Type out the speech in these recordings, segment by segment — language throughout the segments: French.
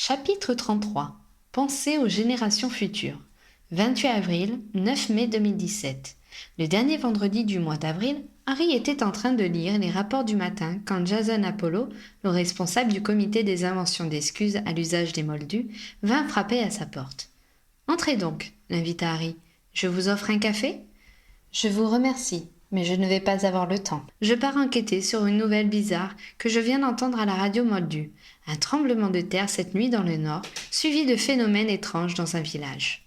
Chapitre 33. Pensée aux générations futures. 28 avril, 9 mai 2017. Le dernier vendredi du mois d'avril, Harry était en train de lire les rapports du matin quand Jason Apollo, le responsable du comité des inventions d'excuses à l'usage des moldus, vint frapper à sa porte. « Entrez donc, » l'invita Harry. « Je vous offre un café ?»« Je vous remercie, mais je ne vais pas avoir le temps. Je pars enquêter sur une nouvelle bizarre que je viens d'entendre à la radio moldue. Un tremblement de terre cette nuit dans le nord, suivi de phénomènes étranges dans un village. »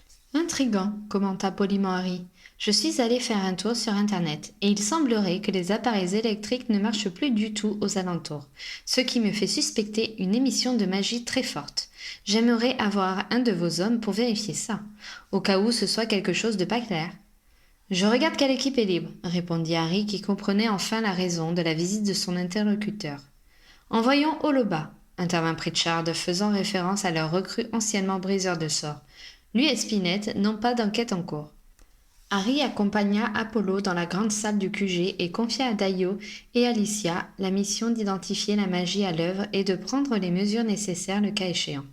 « Intriguant, » commenta poliment Harry. « Je suis allé faire un tour sur Internet, et il semblerait que les appareils électriques ne marchent plus du tout aux alentours, ce qui me fait suspecter une émission de magie très forte. J'aimerais avoir un de vos hommes pour vérifier ça, au cas où ce soit quelque chose de pas clair. » « Je regarde quelle équipe est libre, » répondit Harry qui comprenait enfin la raison de la visite de son interlocuteur. « Envoyons Oloba, » intervint Pritchard, faisant référence à leur recrue anciennement briseur de sorts. Lui et Spinette n'ont pas d'enquête en cours. Harry accompagna Apollo dans la grande salle du QG et confia à Dayo et Alicia la mission d'identifier la magie à l'œuvre et de prendre les mesures nécessaires le cas échéant.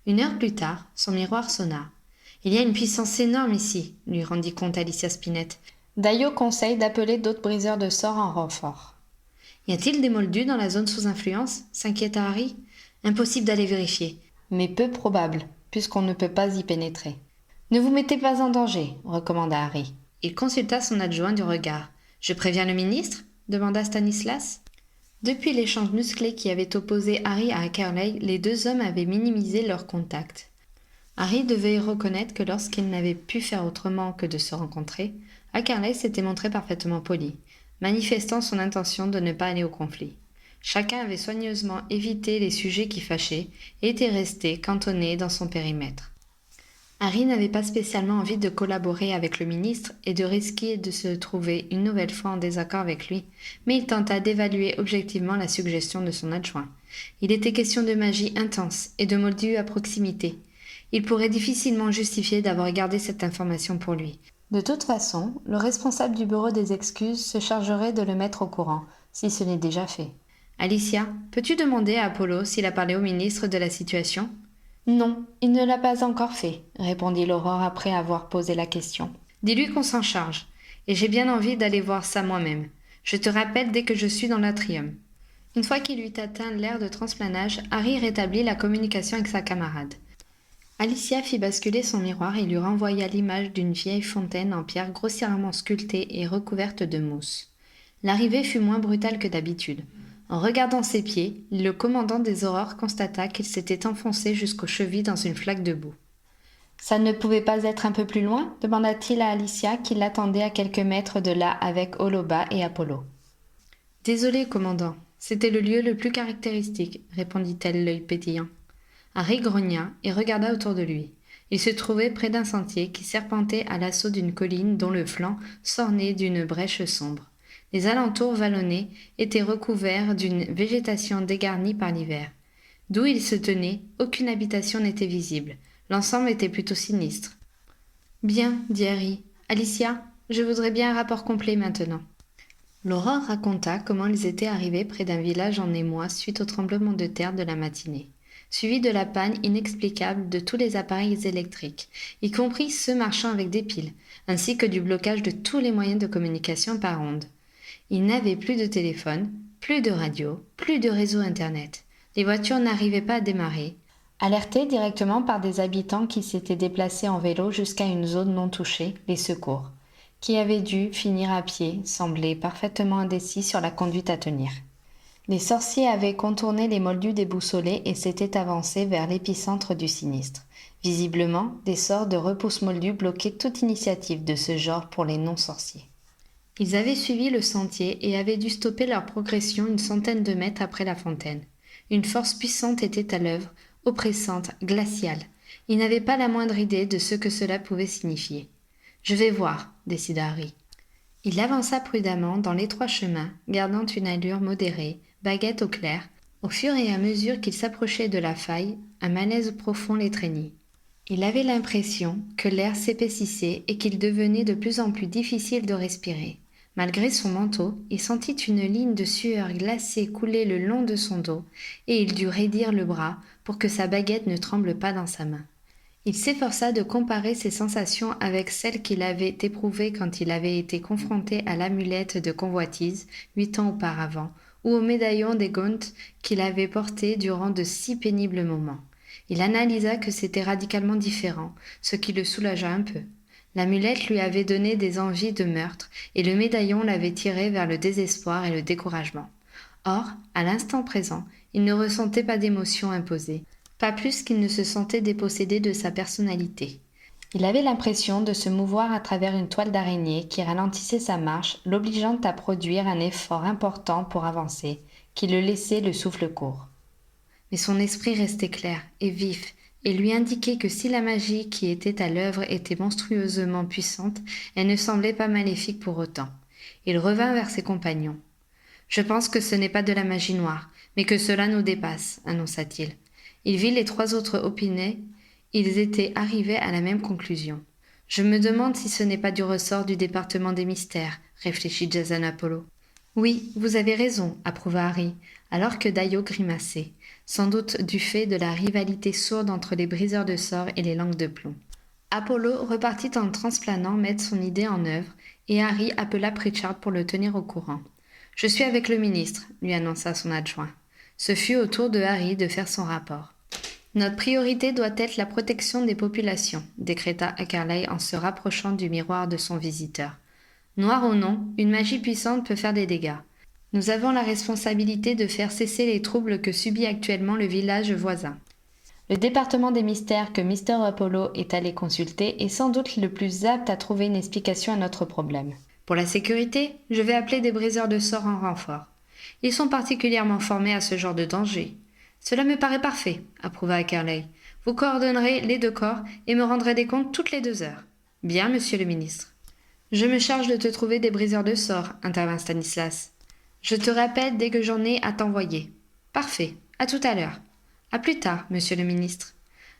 Une heure plus tard, son miroir sonna. « Il y a une puissance énorme ici, » lui rendit compte Alicia Spinette. « Dayo conseille d'appeler d'autres briseurs de sorts en renfort. »« Y a-t-il des moldus dans la zone sous influence ?» s'inquiéta Harry. « Impossible d'aller vérifier, mais peu probable, puisqu'on ne peut pas y pénétrer. »« Ne vous mettez pas en danger, » recommanda Harry. Il consulta son adjoint du regard. « Je préviens le ministre ?» demanda Stanislas. Depuis l'échange musclé qui avait opposé Harry à Ackerley, les deux hommes avaient minimisé leur contact. Harry devait reconnaître que lorsqu'il n'avait pu faire autrement que de se rencontrer, Ackerley s'était montré parfaitement poli, manifestant son intention de ne pas aller au conflit. Chacun avait soigneusement évité les sujets qui fâchaient et était resté cantonné dans son périmètre. Harry n'avait pas spécialement envie de collaborer avec le ministre et de risquer de se trouver une nouvelle fois en désaccord avec lui, mais il tenta d'évaluer objectivement la suggestion de son adjoint. Il était question de magie intense et de moldus à proximité. Il pourrait difficilement justifier d'avoir gardé cette information pour lui. De toute façon, le responsable du bureau des excuses se chargerait de le mettre au courant, si ce n'est déjà fait. « Alicia, peux-tu demander à Apollo s'il a parlé au ministre de la situation ?»« Non, il ne l'a pas encore fait, » répondit l'Aurore après avoir posé la question. « Dis-lui qu'on s'en charge, et j'ai bien envie d'aller voir ça moi-même. Je te rappelle dès que je suis dans l'atrium. » Une fois qu'il eut atteint l'aire de transplanage, Harry rétablit la communication avec sa camarade. Alicia fit basculer son miroir et lui renvoya l'image d'une vieille fontaine en pierre grossièrement sculptée et recouverte de mousse. L'arrivée fut moins brutale que d'habitude. En regardant ses pieds, le commandant des Aurores constata qu'il s'était enfoncé jusqu'aux chevilles dans une flaque de boue. « Ça ne pouvait pas être un peu plus loin ?» demanda-t-il à Alicia qui l'attendait à quelques mètres de là avec Oloba et Apollo. « Désolé, commandant, c'était le lieu le plus caractéristique, » répondit-elle l'œil pétillant. Harry grogna et regarda autour de lui. Il se trouvait près d'un sentier qui serpentait à l'assaut d'une colline dont le flanc s'ornait d'une brèche sombre. Les alentours vallonnés étaient recouverts d'une végétation dégarnie par l'hiver. D'où il se tenait, aucune habitation n'était visible. L'ensemble était plutôt sinistre. « Bien, » dit Harry. « Alicia, je voudrais bien un rapport complet maintenant. » L'Aurore raconta comment ils étaient arrivés près d'un village en émoi suite au tremblement de terre de la matinée, suivi de la panne inexplicable de tous les appareils électriques, y compris ceux marchant avec des piles, ainsi que du blocage de tous les moyens de communication par ondes. Ils n'avaient plus de téléphone, plus de radio, plus de réseau Internet. Les voitures n'arrivaient pas à démarrer. Alertés directement par des habitants qui s'étaient déplacés en vélo jusqu'à une zone non touchée, les secours, qui avaient dû finir à pied, semblaient parfaitement indécis sur la conduite à tenir. Les sorciers avaient contourné les moldus déboussolés et s'étaient avancés vers l'épicentre du sinistre. Visiblement, des sorts de repousse moldus bloquaient toute initiative de ce genre pour les non-sorciers. Ils avaient suivi le sentier et avaient dû stopper leur progression une centaine de mètres après la fontaine. Une force puissante était à l'œuvre, oppressante, glaciale. Ils n'avaient pas la moindre idée de ce que cela pouvait signifier. « Je vais voir », décida Harry. Il avança prudemment dans l'étroit chemin, gardant une allure modérée, baguette au clair. Au fur et à mesure qu'il s'approchait de la faille, un malaise profond l'étreignit. Il avait l'impression que l'air s'épaississait et qu'il devenait de plus en plus difficile de respirer. Malgré son manteau, il sentit une ligne de sueur glacée couler le long de son dos, et il dut raidir le bras pour que sa baguette ne tremble pas dans sa main. Il s'efforça de comparer ses sensations avec celles qu'il avait éprouvées quand il avait été confronté à l'amulette de convoitise 8 ans auparavant, ou au médaillon des Gaunt qu'il avait porté durant de si pénibles moments. Il analysa que c'était radicalement différent, ce qui le soulagea un peu. L'amulette lui avait donné des envies de meurtre, et le médaillon l'avait tiré vers le désespoir et le découragement. Or, à l'instant présent, il ne ressentait pas d'émotion imposée, pas plus qu'il ne se sentait dépossédé de sa personnalité. Il avait l'impression de se mouvoir à travers une toile d'araignée qui ralentissait sa marche, l'obligeant à produire un effort important pour avancer, qui le laissait le souffle court. Mais son esprit restait clair et vif, et lui indiquait que si la magie qui était à l'œuvre était monstrueusement puissante, elle ne semblait pas maléfique pour autant. Il revint vers ses compagnons. « Je pense que ce n'est pas de la magie noire, mais que cela nous dépasse, annonça-t-il. Il vit les 3 autres opiner. Ils étaient arrivés à la même conclusion. « Je me demande si ce n'est pas du ressort du département des mystères, réfléchit Jason Apollo. Oui, vous avez raison, approuva Harry, alors que Dayo grimaçait, sans doute du fait de la rivalité sourde entre les briseurs de sorts et les langues de plomb. Apollo repartit en transplanant mettre son idée en œuvre, et Harry appela Pritchard pour le tenir au courant. « Je suis avec le ministre, lui annonça son adjoint. Ce fut au tour de Harry de faire son rapport. Notre priorité doit être la protection des populations, décréta Ackerley en se rapprochant du miroir de son visiteur. Noir ou non, une magie puissante peut faire des dégâts. Nous avons la responsabilité de faire cesser les troubles que subit actuellement le village voisin. Le département des mystères que Mr. Apollo est allé consulter est sans doute le plus apte à trouver une explication à notre problème. Pour la sécurité, je vais appeler des briseurs de sorts en renfort. Ils sont particulièrement formés à ce genre de danger. Cela me paraît parfait, approuva Ackerley. Vous coordonnerez les 2 corps et me rendrez des comptes toutes les 2 heures. Bien, monsieur le ministre. Je me charge de te trouver des briseurs de sorts, intervint Stanislas. Je te rappelle dès que j'en ai à t'envoyer. Parfait. À tout à l'heure. À plus tard, monsieur le ministre.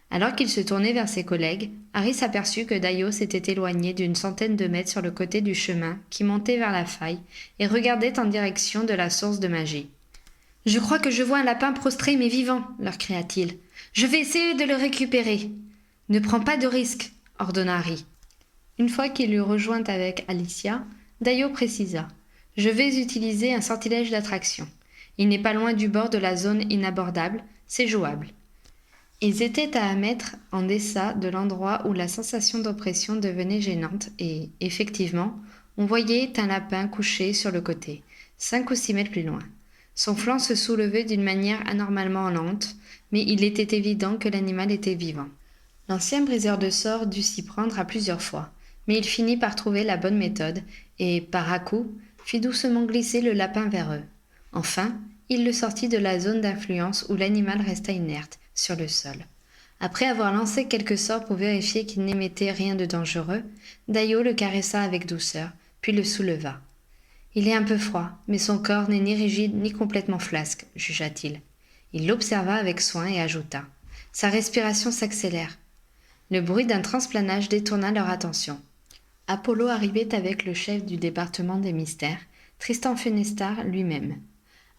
Alors qu'il se tournait vers ses collègues, Harry s'aperçut que Dayo s'était éloigné d'une centaine de mètres sur le côté du chemin qui montait vers la faille et regardait en direction de la source de magie. « Je crois que je vois un lapin prostré mais vivant, leur cria-t-il. Je vais essayer de le récupérer. Ne prends pas de risque, ordonna Harry. Une fois qu'il eut rejoint avec Alicia, Dayo précisa. Je vais utiliser un sortilège d'attraction. Il n'est pas loin du bord de la zone inabordable, c'est jouable. Ils étaient à 1 mètre en deçà de l'endroit où la sensation d'oppression devenait gênante et, effectivement, on voyait un lapin couché sur le côté, 5 ou 6 mètres plus loin. Son flanc se soulevait d'une manière anormalement lente, mais il était évident que l'animal était vivant. L'ancien briseur de sorts dut s'y prendre à plusieurs fois, mais il finit par trouver la bonne méthode et, par à-coups, fit doucement glisser le lapin vers eux. Enfin, il le sortit de la zone d'influence où l'animal resta inerte, sur le sol. Après avoir lancé quelques sorts pour vérifier qu'il n'émettait rien de dangereux, Dayo le caressa avec douceur, puis le souleva. Il est un peu froid, mais son corps n'est ni rigide ni complètement flasque, jugea-t-il. Il l'observa avec soin et ajouta. Sa respiration s'accélère. Le bruit d'un transplanage détourna leur attention. Apollo arrivait avec le chef du département des mystères, Tristan Fenestar lui-même.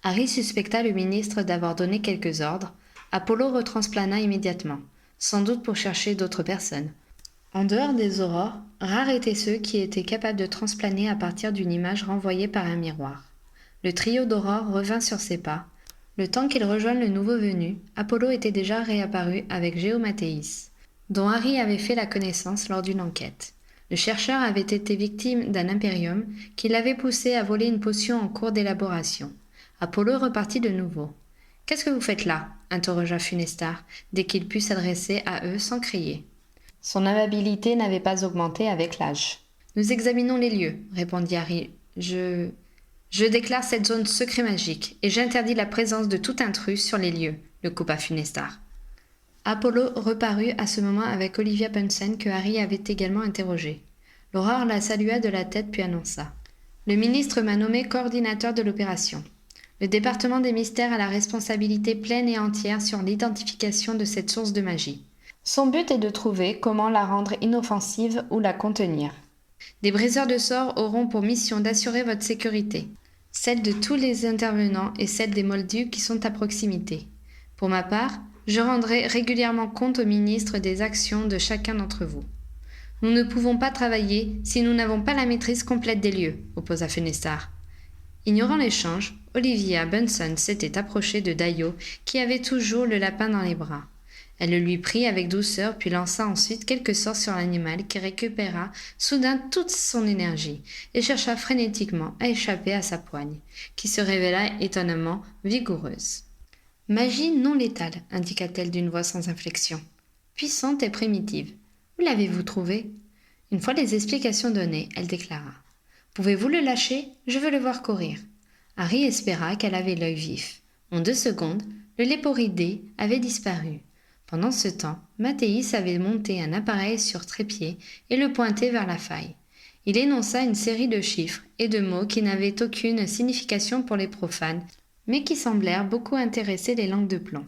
Harry suspecta le ministre d'avoir donné quelques ordres. Apollo retransplana immédiatement, sans doute pour chercher d'autres personnes. En dehors des aurores, rares étaient ceux qui étaient capables de transplaner à partir d'une image renvoyée par un miroir. Le trio d'aurore revint sur ses pas. Le temps qu'il rejoigne le nouveau venu, Apollo était déjà réapparu avec Géomathéis, dont Harry avait fait la connaissance lors d'une enquête. Le chercheur avait été victime d'un impérium qui l'avait poussé à voler une potion en cours d'élaboration. Apollo repartit de nouveau. « Qu'est-ce que vous faites là ?» interrogea Funestar, dès qu'il put s'adresser à eux sans crier. Son amabilité n'avait pas augmenté avec l'âge. « Nous examinons les lieux, » répondit Harry. « Je déclare cette zone secret magique, et j'interdis la présence de tout intrus sur les lieux, » le coupa Funestar. Apollo reparut à ce moment avec Olivia Punsen que Harry avait également interrogée. L'aurore la salua de la tête puis annonça. « Le ministre m'a nommé coordinateur de l'opération. Le département des mystères a la responsabilité pleine et entière sur l'identification de cette source de magie. Son but est de trouver comment la rendre inoffensive ou la contenir. Des briseurs de sorts auront pour mission d'assurer votre sécurité, celle de tous les intervenants et celle des Moldus qui sont à proximité. Pour ma part, je rendrai régulièrement compte au ministre des actions de chacun d'entre vous. Nous ne pouvons pas travailler si nous n'avons pas la maîtrise complète des lieux, opposa Fenestar. Ignorant l'échange, Olivia Bunsen s'était approchée de Dayo, qui avait toujours le lapin dans les bras. Elle le lui prit avec douceur, puis lança ensuite quelques sorts sur l'animal qui récupéra soudain toute son énergie et chercha frénétiquement à échapper à sa poigne, qui se révéla étonnamment vigoureuse. « Magie non létale, indiqua-t-elle d'une voix sans inflexion. Puissante et primitive. Où l'avez-vous trouvée ? Une fois les explications données, elle déclara. « Pouvez-vous le lâcher ? Je veux le voir courir. » Harry espéra qu'elle avait l'œil vif. En 2 secondes, le léporidé avait disparu. Pendant ce temps, Mathéis avait monté un appareil sur trépied et le pointait vers la faille. Il énonça une série de chiffres et de mots qui n'avaient aucune signification pour les profanes, mais qui semblèrent beaucoup intéresser les langues de plomb.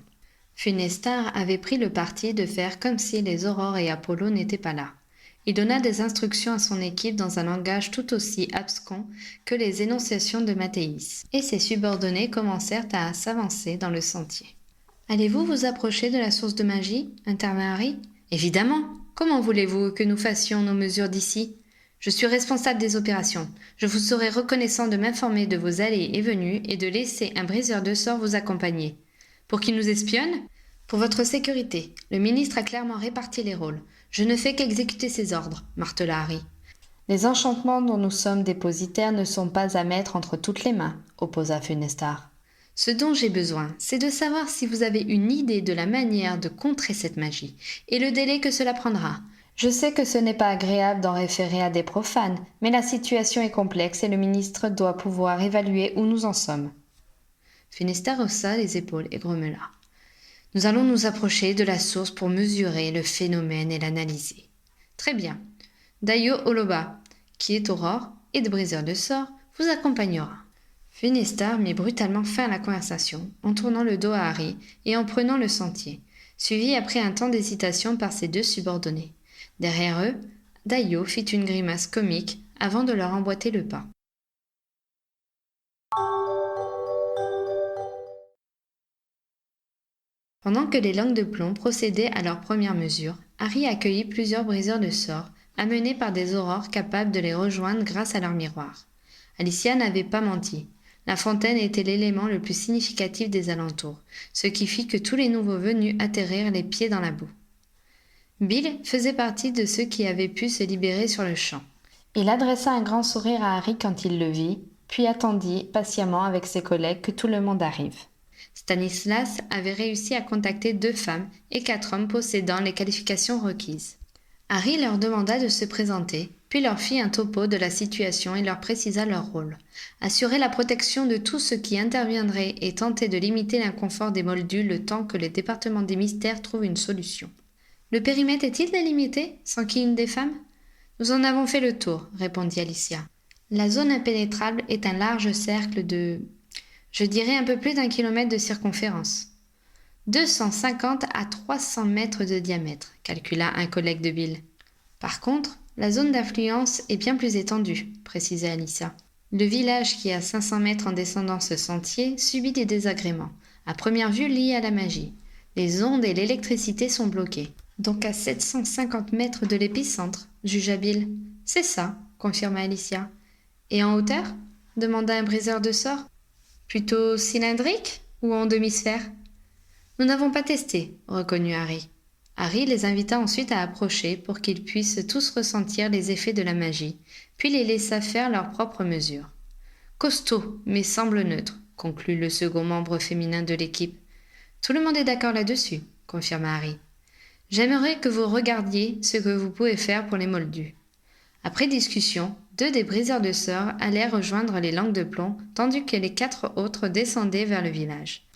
Fenestar avait pris le parti de faire comme si les Aurores et Apollo n'étaient pas là. Il donna des instructions à son équipe dans un langage tout aussi abscon que les énonciations de Mathéis, et ses subordonnés commencèrent à s'avancer dans le sentier. « Allez-vous vous approcher de la source de magie » intervint Harry. « Évidemment. Comment voulez-vous que nous fassions nos mesures d'ici ? Je suis responsable des opérations. Je vous serai reconnaissant de m'informer de vos allées et venues et de laisser un briseur de sorts vous accompagner. Pour qu'il nous espionne ? Pour votre sécurité. Le ministre a clairement réparti les rôles. Je ne fais qu'exécuter ses ordres, martela Harry. Les enchantements dont nous sommes dépositaires ne sont pas à mettre entre toutes les mains, opposa Fenestar. Ce dont j'ai besoin, c'est de savoir si vous avez une idée de la manière de contrer cette magie, et le délai que cela prendra. Je sais que ce n'est pas agréable d'en référer à des profanes, mais la situation est complexe et le ministre doit pouvoir évaluer où nous en sommes. Fenestar haussa les épaules et grommela. Nous allons nous approcher de la source pour mesurer le phénomène et l'analyser. Très bien. Dayo Oloba, qui est Aurore et de briseur de sorts, vous accompagnera. Fenestar mit brutalement fin à la conversation, en tournant le dos à Harry et en prenant le sentier, suivi après un temps d'hésitation par ses 2 subordonnés. Derrière eux, Dayo fit une grimace comique avant de leur emboîter le pas. Pendant que les langues de plomb procédaient à leurs premières mesures, Harry accueillit plusieurs briseurs de sorts, amenés par des aurores capables de les rejoindre grâce à leur miroir. Alicia n'avait pas menti. La fontaine était l'élément le plus significatif des alentours, ce qui fit que tous les nouveaux venus atterrirent les pieds dans la boue. Bill faisait partie de ceux qui avaient pu se libérer sur le champ. Il adressa un grand sourire à Harry quand il le vit, puis attendit patiemment avec ses collègues que tout le monde arrive. Stanislas avait réussi à contacter 2 femmes et 4 hommes possédant les qualifications requises. Harry leur demanda de se présenter, puis leur fit un topo de la situation et leur précisa leur rôle. Assurer la protection de tous ceux qui interviendraient et tenter de limiter l'inconfort des Moldus le temps que le département des mystères trouve une solution. Le périmètre est-il délimité, sans qu'il y ait une des femmes ? Nous en avons fait le tour, répondit Alicia. La zone impénétrable est un large cercle de... je dirais un peu plus d'1 kilomètre de circonférence. 250 à 300 mètres de diamètre, calcula un collègue de Bill. Par contre, la zone d'influence est bien plus étendue, précisait Alicia. Le village qui est à 500 mètres en descendant ce sentier subit des désagréments, à première vue liés à la magie. Les ondes et l'électricité sont bloquées. Donc à 750 mètres de l'épicentre, jugea Bill. C'est ça, confirma Alicia. Et en hauteur ? Demanda un briseur de sorts. Plutôt cylindrique ou en demi-sphère ? Nous n'avons pas testé, reconnut Harry. Harry les invita ensuite à approcher pour qu'ils puissent tous ressentir les effets de la magie, puis les laissa faire leurs propres mesures. Costaud, mais semble neutre, conclut le second membre féminin de l'équipe. Tout le monde est d'accord là-dessus, confirma Harry. J'aimerais que vous regardiez ce que vous pouvez faire pour les Moldus. Après discussion, 2 des briseurs de sorts allèrent rejoindre les langues de plomb, tandis que les 4 autres descendaient vers le village.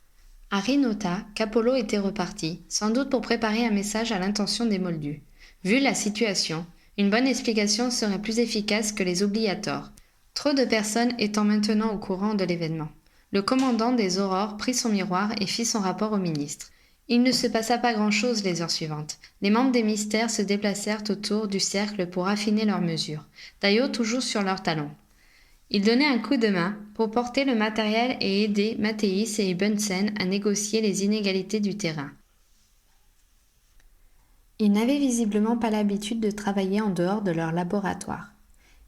Harry nota qu'Apollo était reparti, sans doute pour préparer un message à l'intention des Moldus. Vu la situation, une bonne explication serait plus efficace que les oubliators, trop de personnes étant maintenant au courant de l'événement. Le commandant des Aurores prit son miroir et fit son rapport au ministre. Il ne se passa pas grand-chose les heures suivantes. Les membres des mystères se déplacèrent autour du cercle pour affiner leurs mesures, Taillot toujours sur leurs talons. Ils donnaient un coup de main pour porter le matériel et aider Mathéis et Bunsen à négocier les inégalités du terrain. Ils n'avaient visiblement pas l'habitude de travailler en dehors de leur laboratoire.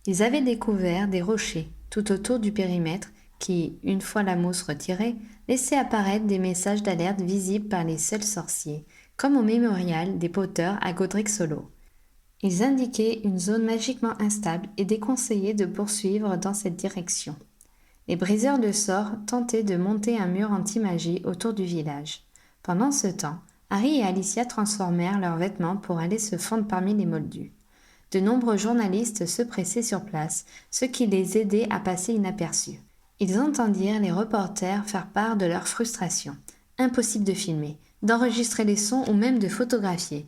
Ils avaient découvert des rochers tout autour du périmètre qui, une fois la mousse retirée, laissaient apparaître des messages d'alerte visibles par les seuls sorciers, comme au mémorial des Potter à Godric Hollow. Ils indiquaient une zone magiquement instable et déconseillaient de poursuivre dans cette direction. Les briseurs de sorts tentaient de monter un mur anti-magie autour du village. Pendant ce temps, Harry et Alicia transformèrent leurs vêtements pour aller se fondre parmi les moldus. De nombreux journalistes se pressaient sur place, ce qui les aidait à passer inaperçus. Ils entendirent les reporters faire part de leur frustration. Impossible de filmer, d'enregistrer les sons ou même de photographier.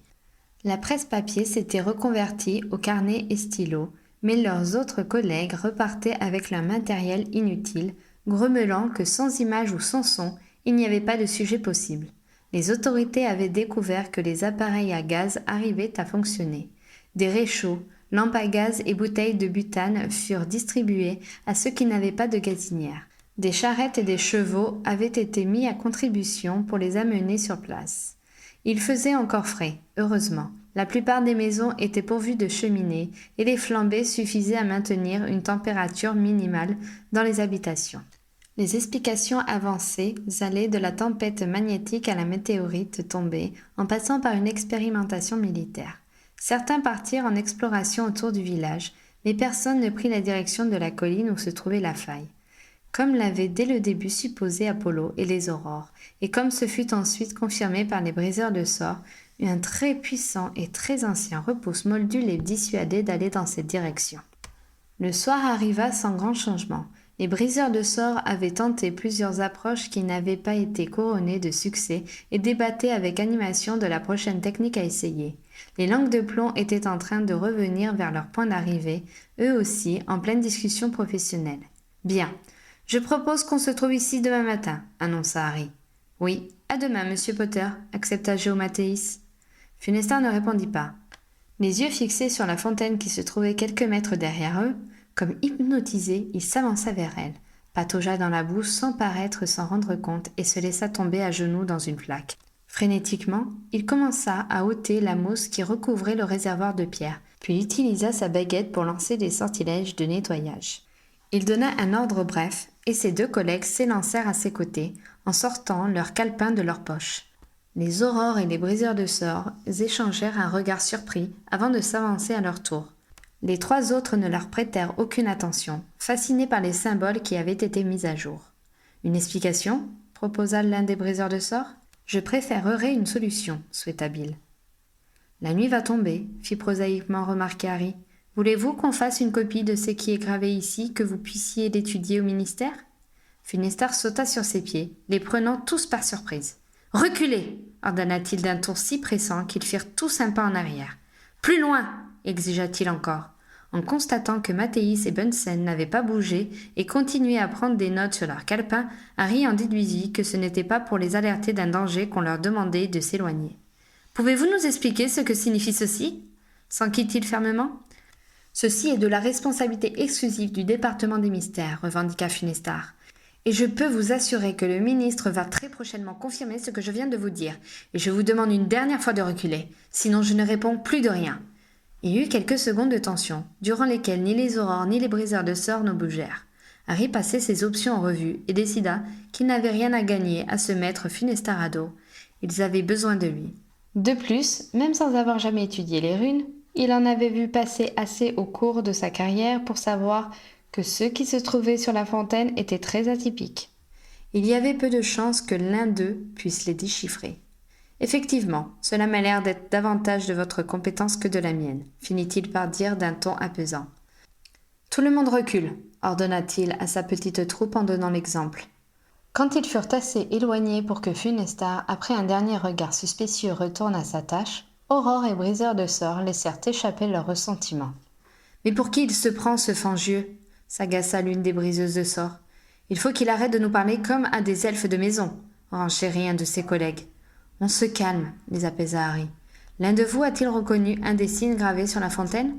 La presse papier s'était reconvertie au carnet et stylo, mais leurs autres collègues repartaient avec leur matériel inutile, grommelant que sans image ou sans son, il n'y avait pas de sujet possible. Les autorités avaient découvert que les appareils à gaz arrivaient à fonctionner. Des réchauds, lampes à gaz et bouteilles de butane furent distribuées à ceux qui n'avaient pas de gazinière. Des charrettes et des chevaux avaient été mis à contribution pour les amener sur place. Il faisait encore frais, heureusement. La plupart des maisons étaient pourvues de cheminées et les flambées suffisaient à maintenir une température minimale dans les habitations. Les explications avancées allaient de la tempête magnétique à la météorite tombée en passant par une expérimentation militaire. Certains partirent en exploration autour du village, mais personne ne prit la direction de la colline où se trouvait la faille. Comme l'avaient dès le début supposé Apollo et les aurores, et comme ce fut ensuite confirmé par les briseurs de sorts, un très puissant et très ancien repousse moldu les dissuadait d'aller dans cette direction. Le soir arriva sans grand changement. Les briseurs de sorts avaient tenté plusieurs approches qui n'avaient pas été couronnées de succès et débattaient avec animation de la prochaine technique à essayer. Les langues de plomb étaient en train de revenir vers leur point d'arrivée, eux aussi en pleine discussion professionnelle. « Bien, je propose qu'on se trouve ici demain matin, » annonça Harry. « Oui, à demain, monsieur Potter, » accepta Géomathéis. Funesta ne répondit pas. Les yeux fixés sur la fontaine qui se trouvait quelques mètres derrière eux, comme hypnotisé, il s'avança vers elle, pataugea dans la boue sans paraître s'en rendre compte et se laissa tomber à genoux dans une flaque. Frénétiquement, il commença à ôter la mousse qui recouvrait le réservoir de pierre, puis utilisa sa baguette pour lancer des sortilèges de nettoyage. Il donna un ordre bref, et ses deux collègues s'élancèrent à ses côtés, en sortant leurs calepins de leurs poches. Les aurores et les briseurs de sorts échangèrent un regard surpris avant de s'avancer à leur tour. Les trois autres ne leur prêtèrent aucune attention, fascinés par les symboles qui avaient été mis à jour. « Une explication » proposa l'un des briseurs de sorts. « Je préférerais une solution » souhaita Bill. « La nuit va tomber » fit prosaïquement remarquer Harry. « Voulez-vous qu'on fasse une copie de ce qui est gravé ici, que vous puissiez l'étudier au ministère ?» Funesta sauta sur ses pieds, les prenant tous par surprise. « Reculez » ordonna-t-il d'un ton si pressant qu'ils firent tous un pas en arrière. « Plus loin » exigea-t-il encore. En constatant que Mathéis et Bunsen n'avaient pas bougé et continuaient à prendre des notes sur leurs calepins, Harry en déduisit que ce n'était pas pour les alerter d'un danger qu'on leur demandait de s'éloigner. « Pouvez-vous nous expliquer ce que signifie ceci » s'enquit-il fermement. « Ceci est de la responsabilité exclusive du département des mystères, revendiqua Funestar. Et je peux vous assurer que le ministre va très prochainement confirmer ce que je viens de vous dire, et je vous demande une dernière fois de reculer, sinon je ne réponds plus de rien. » Il y eut quelques secondes de tension, durant lesquelles ni les aurores ni les briseurs de sorts ne bougèrent. Harry passait ses options en revue et décida qu'il n'avait rien à gagner à se mettre Funestar à dos. Ils avaient besoin de lui. De plus, même sans avoir jamais étudié les runes, il en avait vu passer assez au cours de sa carrière pour savoir que ceux qui se trouvaient sur la fontaine étaient très atypiques. Il y avait peu de chances que l'un d'eux puisse les déchiffrer. « Effectivement, cela m'a l'air d'être davantage de votre compétence que de la mienne, » finit-il par dire d'un ton apaisant. « Tout le monde recule, » ordonna-t-il à sa petite troupe en donnant l'exemple. Quand ils furent assez éloignés pour que Funestar, après un dernier regard suspicieux, retourne à sa tâche, Aurore et Briseur de sorts laissèrent échapper leur ressentiment. « Mais pour qui il se prend, ce fangieux ?» s'agaça l'une des briseuses de sorts. « Il faut qu'il arrête de nous parler comme à des elfes de maison », renchérit un de ses collègues. « On se calme, les apaisa Harry. L'un de vous a-t-il reconnu un des signes gravés sur la fontaine?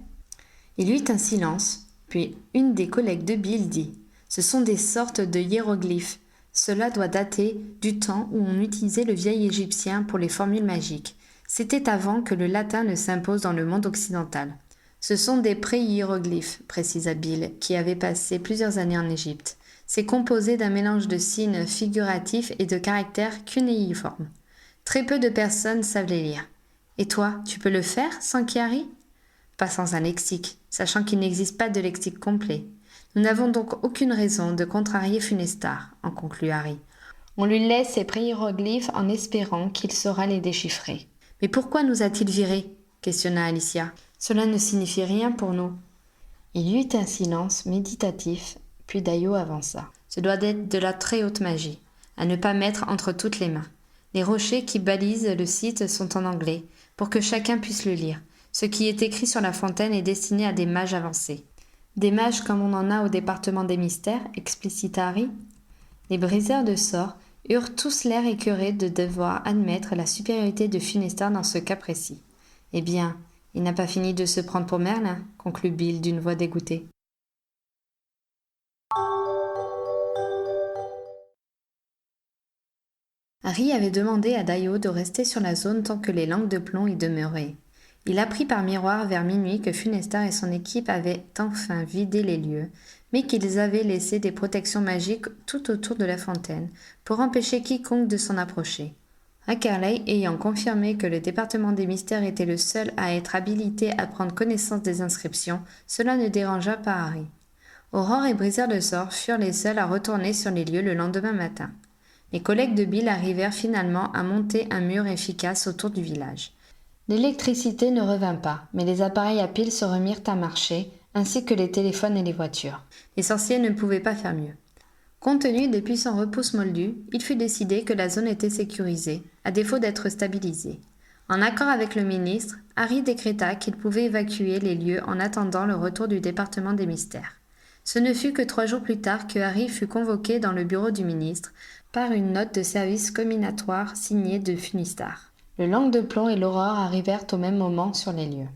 Il y eut un silence, puis une des collègues de Bill dit « Ce sont des sortes de hiéroglyphes. Cela doit dater du temps où on utilisait le vieil égyptien pour les formules magiques. C'était avant que le latin ne s'impose dans le monde occidental. Ce sont des pré-hiéroglyphes, précisa Bill, qui avait passé plusieurs années en Égypte. C'est composé d'un mélange de signes figuratifs et de caractères cunéiformes. Très peu de personnes savent les lire. Et toi, tu peux le faire, Sankey Harry ? Pas sans un lexique, sachant qu'il n'existe pas de lexique complet. Nous n'avons donc aucune raison de contrarier Funestar, en conclut Harry. On lui laisse ces hiéroglyphes en espérant qu'il saura les déchiffrer. Mais pourquoi nous a-t-il virés ? Questionna Alicia. Cela ne signifie rien pour nous. Il y eut un silence méditatif, puis Dayo avança. Ce doit être de la très haute magie, à ne pas mettre entre toutes les mains. Les rochers qui balisent le site sont en anglais, pour que chacun puisse le lire. Ce qui est écrit sur la fontaine est destiné à des mages avancés. Des mages comme on en a au département des mystères, explicita Harry. Les briseurs de sorts eurent tous l'air écœurés de devoir admettre la supériorité de Funestar dans ce cas précis. Eh bien, il n'a pas fini de se prendre pour Merlin, conclut Bill d'une voix dégoûtée. Harry avait demandé à Dayo de rester sur la zone tant que les langues de plomb y demeuraient. Il apprit par miroir vers minuit que Funestar et son équipe avaient enfin vidé les lieux, mais qu'ils avaient laissé des protections magiques tout autour de la fontaine, pour empêcher quiconque de s'en approcher. Ackerley ayant confirmé que le département des mystères était le seul à être habilité à prendre connaissance des inscriptions, cela ne dérangea pas Harry. Aurore et Briseur de Sorts furent les seuls à retourner sur les lieux le lendemain matin. Les collègues de Bill arrivèrent finalement à monter un mur efficace autour du village. L'électricité ne revint pas, mais les appareils à piles se remirent à marcher, ainsi que les téléphones et les voitures. Les sorciers ne pouvaient pas faire mieux. Compte tenu des puissants repousses moldus, il fut décidé que la zone était sécurisée, à défaut d'être stabilisée. En accord avec le ministre, Harry décréta qu'il pouvait évacuer les lieux en attendant le retour du département des mystères. Ce ne fut que 3 jours plus tard que Harry fut convoqué dans le bureau du ministre par une note de service comminatoire signée de Funestar. Le Langue de Plomb et l'Aurore arrivèrent au même moment sur les lieux.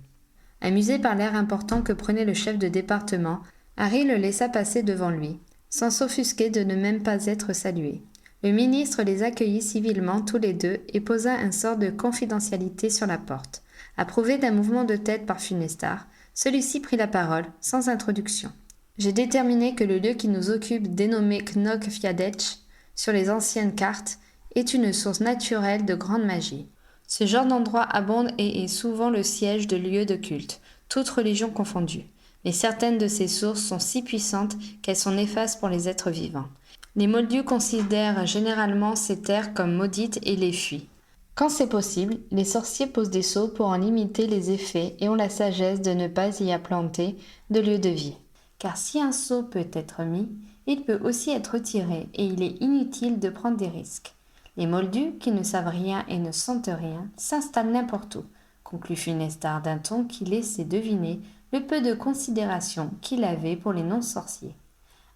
Amusé par l'air important que prenait le chef de département, Harry le laissa passer devant lui, sans s'offusquer de ne même pas être salué. Le ministre les accueillit civilement tous les deux et posa un sort de confidentialité sur la porte. Approuvé d'un mouvement de tête par Funestar, celui-ci prit la parole, sans introduction. « J'ai déterminé que le lieu qui nous occupe, dénommé Knok-Fiadech, sur les anciennes cartes, est une source naturelle de grande magie. Ce genre d'endroit abonde et est souvent le siège de lieux de culte, toutes religions confondues. Mais certaines de ces sources sont si puissantes qu'elles sont néfastes pour les êtres vivants. Les Moldus considèrent généralement ces terres comme maudites et les fuient. Quand c'est possible, les sorciers posent des sceaux pour en limiter les effets et ont la sagesse de ne pas y implanter de lieu de vie. Car si un sceau peut être mis, il peut aussi être retiré et il est inutile de prendre des risques. Les Moldus, qui ne savent rien et ne sentent rien, s'installent n'importe où, conclut Funestar d'un ton qui laissait deviner le peu de considération qu'il avait pour les non-sorciers.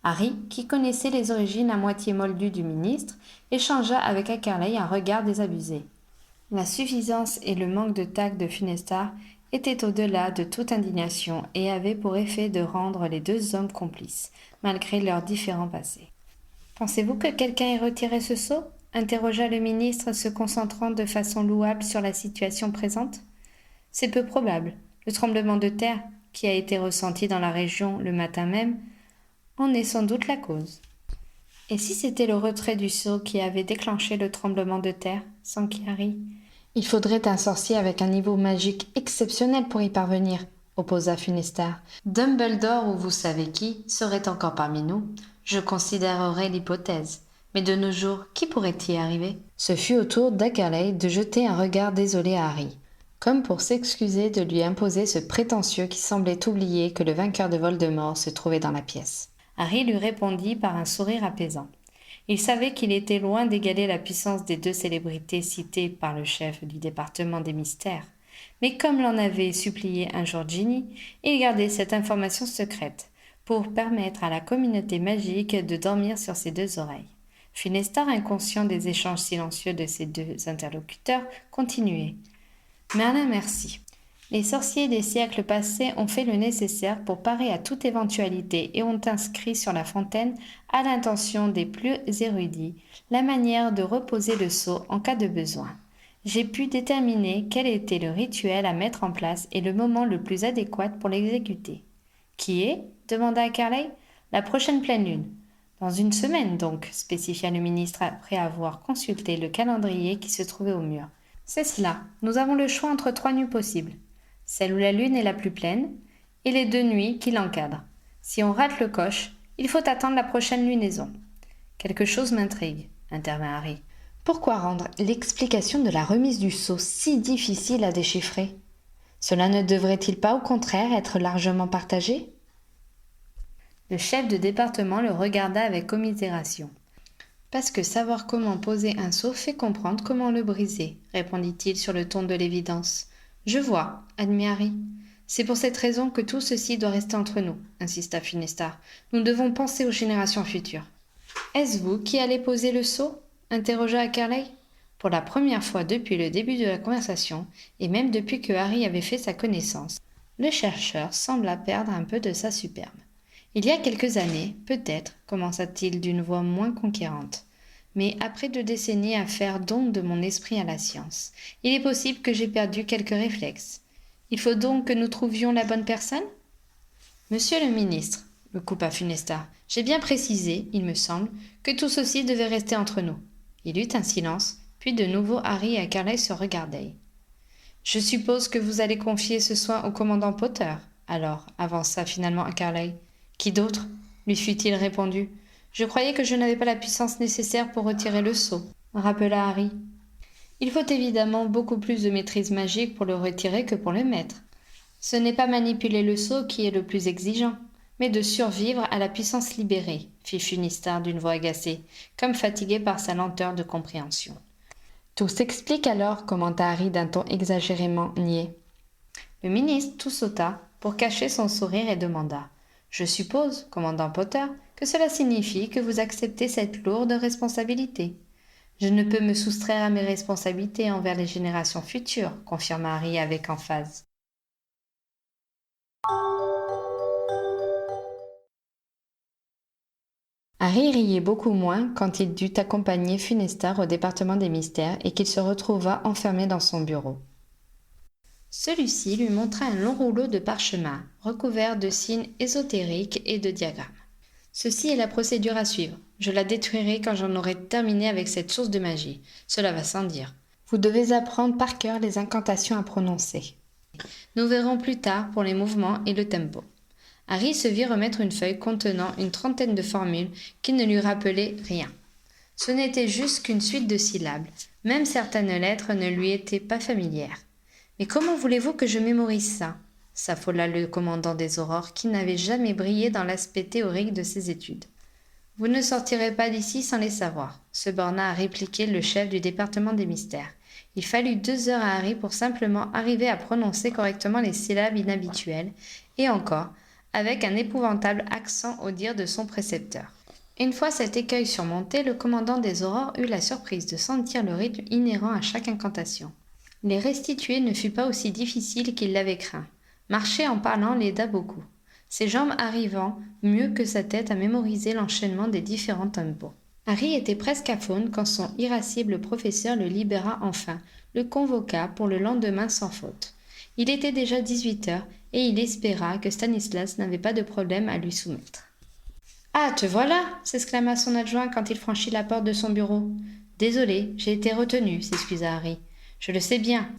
Harry, qui connaissait les origines à moitié moldues du ministre, échangea avec Ackerley un regard désabusé. La suffisance et le manque de tact de Funestar étaient au-delà de toute indignation et avaient pour effet de rendre les 2 hommes complices, malgré leurs différents passés. « Pensez-vous que quelqu'un ait retiré ce sceau ?» interrogea le ministre, se concentrant de façon louable sur la situation présente. « C'est peu probable. Le tremblement de terre, qui a été ressenti dans la région le matin même, en est sans doute la cause. » « Et si c'était le retrait du sceau qui avait déclenché le tremblement de terre, s'enquit Harry ? Il faudrait un sorcier avec un niveau magique exceptionnel pour y parvenir, opposa Funestar. Dumbledore ou vous savez qui serait encore parmi nous. Je considérerais l'hypothèse. Mais de nos jours, qui pourrait y arriver ? Ce fut au tour d'Ackerley de jeter un regard désolé à Harry, comme pour s'excuser de lui imposer ce prétentieux qui semblait oublier que le vainqueur de Voldemort se trouvait dans la pièce. Harry lui répondit par un sourire apaisant. Il savait qu'il était loin d'égaler la puissance des 2 célébrités citées par le chef du département des mystères. Mais comme l'en avait supplié un jour Ginny, il gardait cette information secrète, pour permettre à la communauté magique de dormir sur ses 2 oreilles. Finestar, inconscient des échanges silencieux de ses deux interlocuteurs, continuait. Merlin, merci. Les sorciers des siècles passés ont fait le nécessaire pour parer à toute éventualité et ont inscrit sur la fontaine, à l'intention des plus érudits, la manière de reposer le sceau en cas de besoin. J'ai pu déterminer quel était le rituel à mettre en place et le moment le plus adéquat pour l'exécuter. Qui est demanda Carley. La prochaine pleine lune. Dans une semaine donc, spécifia le ministre après avoir consulté le calendrier qui se trouvait au mur. C'est cela. Nous avons le choix entre 3 nuits possibles. Celle où la lune est la plus pleine, et les 2 nuits qui l'encadrent. Si on rate le coche, il faut attendre la prochaine lunaison. Quelque chose m'intrigue, intervint Harry. Pourquoi rendre l'explication de la remise du sceau si difficile à déchiffrer? Cela ne devrait-il pas au contraire être largement partagé? Le chef de département le regarda avec commisération. Parce que savoir comment poser un sceau fait comprendre comment le briser, répondit-il sur le ton de l'évidence. Je vois, admit Harry. C'est pour cette raison que tout ceci doit rester entre nous, insista Finestar. Nous devons penser aux générations futures. Est-ce vous qui allez poser le sceau? Interrogea Carley. Pour la première fois depuis le début de la conversation, et même depuis que Harry avait fait sa connaissance, le chercheur sembla perdre un peu de sa superbe. Il y a quelques années, peut-être, commença-t-il d'une voix moins conquérante. Mais après 2 décennies à faire don de mon esprit à la science, il est possible que j'ai perdu quelques réflexes. Il faut donc que nous trouvions la bonne personne? Monsieur le ministre, le coupa Finestar, j'ai bien précisé, il me semble, que tout ceci devait rester entre nous. Il eut un silence, puis de nouveau Harry et Carley se regardaient. Je suppose que vous allez confier ce soin au commandant Potter, alors, avança finalement Carley. Qui d'autre? Lui fut-il répondu. Je croyais que je n'avais pas la puissance nécessaire pour retirer le sceau, rappela Harry. Il faut évidemment beaucoup plus de maîtrise magique pour le retirer que pour le mettre. Ce n'est pas manipuler le sceau qui est le plus exigeant, mais de survivre à la puissance libérée, fit Finestar d'une voix agacée, comme fatigué par sa lenteur de compréhension. Tout s'explique alors, commenta Harry d'un ton exagérément niais. Le ministre tout sauta pour cacher son sourire et demanda. Je suppose, commandant Potter, que cela signifie que vous acceptez cette lourde responsabilité. Je ne peux me soustraire à mes responsabilités envers les générations futures, confirma Harry avec emphase. Harry riait beaucoup moins quand il dut accompagner Finestar au département des mystères et qu'il se retrouva enfermé dans son bureau. Celui-ci lui montra un long rouleau de parchemin, recouvert de signes ésotériques et de diagrammes. Ceci est la procédure à suivre. Je la détruirai quand j'en aurai terminé avec cette source de magie. Cela va sans dire. Vous devez apprendre par cœur les incantations à prononcer. Nous verrons plus tard pour les mouvements et le tempo. Harry se vit remettre une feuille contenant une 30aine de formules qui ne lui rappelaient rien. Ce n'était juste qu'une suite de syllabes. Même certaines lettres ne lui étaient pas familières. Mais comment voulez-vous que je mémorise ça? S'affola le commandant des aurores qui n'avait jamais brillé dans l'aspect théorique de ses études. Vous ne sortirez pas d'ici sans les savoir, se borna à répliquer le chef du département des mystères. Il fallut 2 heures à Harry pour simplement arriver à prononcer correctement les syllabes inhabituelles, et encore, avec un épouvantable accent au dire de son précepteur. Une fois cet écueil surmonté, le commandant des aurores eut la surprise de sentir le rythme inhérent à chaque incantation. Les restituer ne fut pas aussi difficile qu'il l'avait craint. Marcher en parlant l'aida beaucoup, ses jambes arrivant mieux que sa tête à mémoriser l'enchaînement des différents tempos. Harry était presque aphone quand son irascible professeur le libéra enfin, le convoqua pour le lendemain sans faute. Il était déjà 18 heures et il espéra que Stanislas n'avait pas de problème à lui soumettre. « Ah, te voilà !» s'exclama son adjoint quand il franchit la porte de son bureau. « Désolé, j'ai été retenu » s'excusa Harry. « Je le sais bien.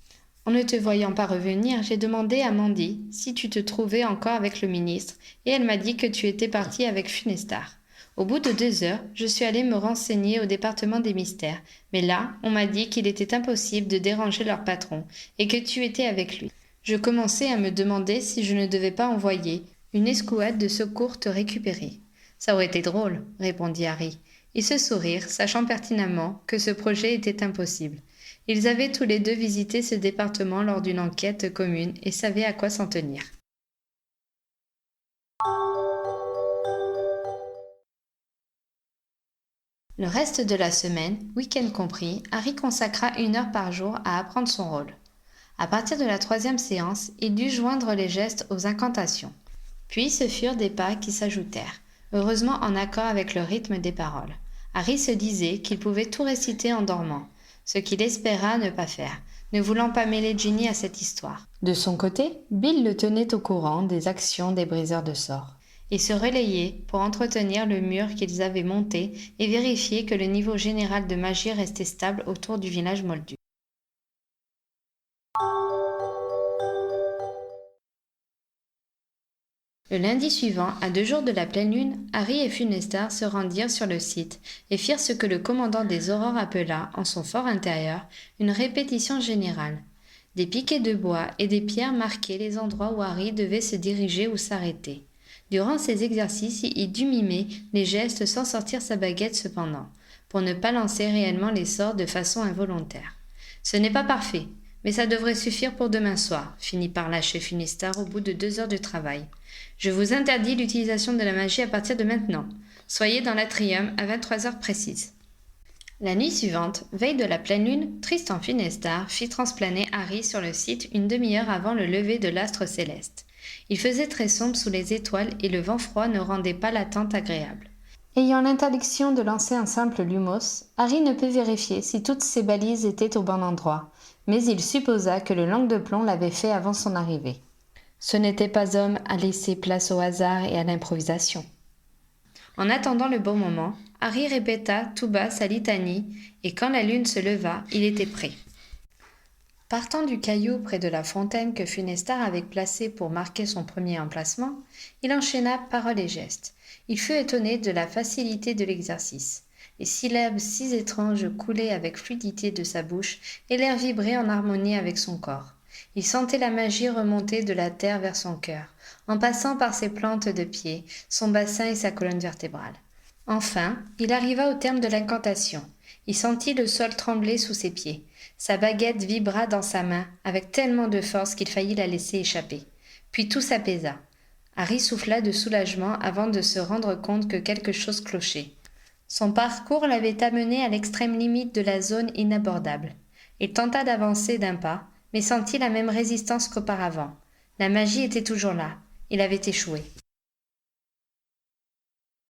En ne te voyant pas revenir, j'ai demandé à Mandy si tu te trouvais encore avec le ministre, et elle m'a dit que tu étais parti avec Finestar. Au bout de 2 heures, je suis allé me renseigner au département des mystères, mais là, on m'a dit qu'il était impossible de déranger leur patron, et que tu étais avec lui. Je commençais à me demander si je ne devais pas envoyer une escouade de secours te récupérer. Ça aurait été drôle, répondit Harry. Ils se sourirent, sachant pertinemment que ce projet était impossible. Ils avaient tous les deux visité ce département lors d'une enquête commune et savaient à quoi s'en tenir. Le reste de la semaine, week-end compris, Harry consacra 1 heure par jour à apprendre son rôle. À partir de la 3e séance, il dut joindre les gestes aux incantations. Puis ce furent des pas qui s'ajoutèrent, heureusement en accord avec le rythme des paroles. Harry se disait qu'il pouvait tout réciter en dormant, ce qu'il espéra ne pas faire, ne voulant pas mêler Ginny à cette histoire. De son côté, Bill le tenait au courant des actions des briseurs de sorts. Et se relayaient pour entretenir le mur qu'ils avaient monté et vérifier que le niveau général de magie restait stable autour du village moldu. Le lundi suivant, à 2 jours de la pleine lune, Harry et Funesta se rendirent sur le site et firent ce que le commandant des Aurores appela, en son fort intérieur, une répétition générale. Des piquets de bois et des pierres marquaient les endroits où Harry devait se diriger ou s'arrêter. Durant ces exercices, il dut mimer les gestes sans sortir sa baguette cependant, pour ne pas lancer réellement les sorts de façon involontaire. « Ce n'est pas parfait, mais ça devrait suffire pour demain soir, » finit par lâcher Funestar au bout de 2 heures de travail. « Je vous interdis l'utilisation de la magie à partir de maintenant. Soyez dans l'atrium à 23 heures précises. » La nuit suivante, veille de la pleine lune, Tristan Funestar fit transplaner Harry sur le site 1/2 heure avant le lever de l'astre céleste. Il faisait très sombre sous les étoiles et le vent froid ne rendait pas l'attente agréable. Ayant l'interdiction de lancer un simple lumos, Harry ne put vérifier si toutes ses balises étaient au bon endroit, mais il supposa que le langue de plomb l'avait fait avant son arrivée. Ce n'était pas homme à laisser place au hasard et à l'improvisation. En attendant le bon moment, Harry répéta tout bas sa litanie, et quand la lune se leva, il était prêt. Partant du caillou près de la fontaine que Funestar avait placée pour marquer son premier emplacement, il enchaîna paroles et gestes. Il fut étonné de la facilité de l'exercice. Les syllabes si étranges coulaient avec fluidité de sa bouche et l'air vibrait en harmonie avec son corps. Il sentait la magie remonter de la terre vers son cœur, en passant par ses plantes de pied, son bassin et sa colonne vertébrale. Enfin, il arriva au terme de l'incantation. Il sentit le sol trembler sous ses pieds. Sa baguette vibra dans sa main avec tellement de force qu'il faillit la laisser échapper. Puis tout s'apaisa. Harry souffla de soulagement avant de se rendre compte que quelque chose clochait. Son parcours l'avait amené à l'extrême limite de la zone inabordable. Il tenta d'avancer d'un pas, mais sentit la même résistance qu'auparavant. La magie était toujours là. Il avait échoué.